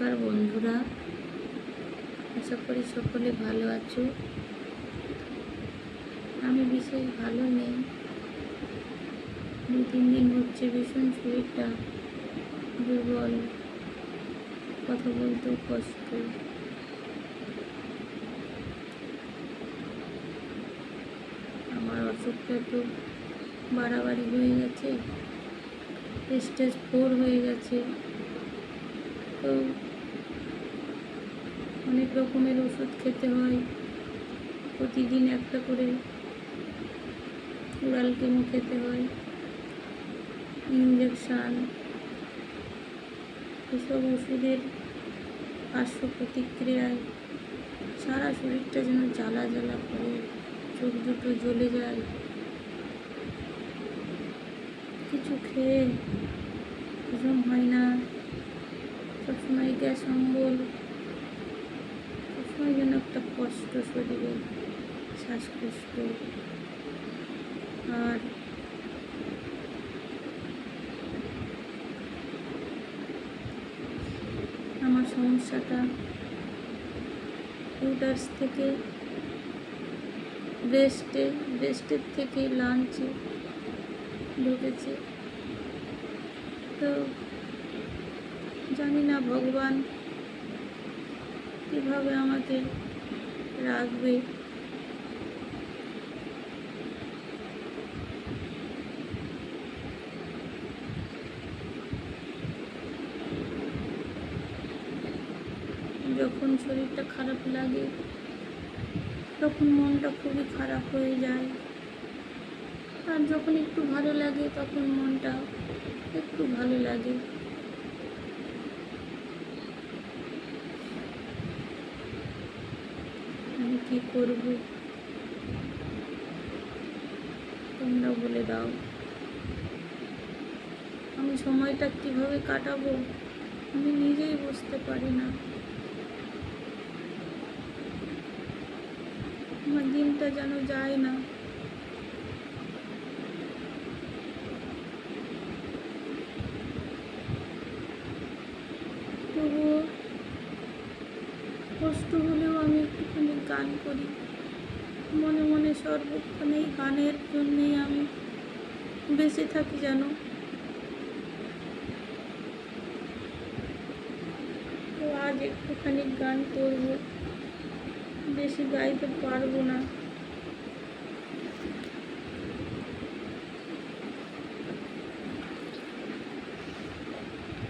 নমস্কার বন্ধুরা, আশা করি সকলে ভালো আছো। আমি বিশেষ ভালো নেই, 2-3 দিন হচ্ছে ভীষণ শরীরটা দুর্বল, কথা বলতেও কষ্ট। আমার অসুখটা তো বাড়াবাড়ি হয়ে গেছে, স্টেজ 4 হয়ে গেছে। তো অনেক রকমের ওষুধ খেতে হয়, প্রতিদিন একটা করে ওরাল কেমো খেতে হয়, ইঞ্জেকশান। এসব ওষুধের পার্শ্ব প্রতিক্রিয়ায় সারা শরীরটা যেন জ্বালা জ্বালা করে, চোখ দুটো জ্বলে যায়। কিছু খেয়ে হজম হয় না, সবসময় গ্যাস অম্বল, সবসময় যেন একটা কষ্ট শরীরে, শ্বাসকষ্ট। আর আমার সমস্যাটা ইউটারাস থেকে ব্রেস্টের থেকে লাঞ্চে ঢুকেছে। তো জানি না ভগবান কীভাবে আমাকে রাখবে। যখন শরীরটা খারাপ লাগে তখন মনটা খুবই খারাপ হয়ে যায়, আর যখন একটু ভালো লাগে তখন মনটা একটু ভালো লাগে। আমি কী করব তোমরা বলে দাও। আমি সময়টা কিভাবে কাটাবো আমি নিজেই বুঝতে পারি না। আমার দিনটা যেন যায় না। তবুও কষ্ট হলেও আমি একটুখানি গান করি মনে মনে, সর্বক্ষণ এই গানের জন্যেই আমি বেঁচে থাকি যেন। তো আজ একটুখানি গান করব, বেশি গাইতে পারবো না।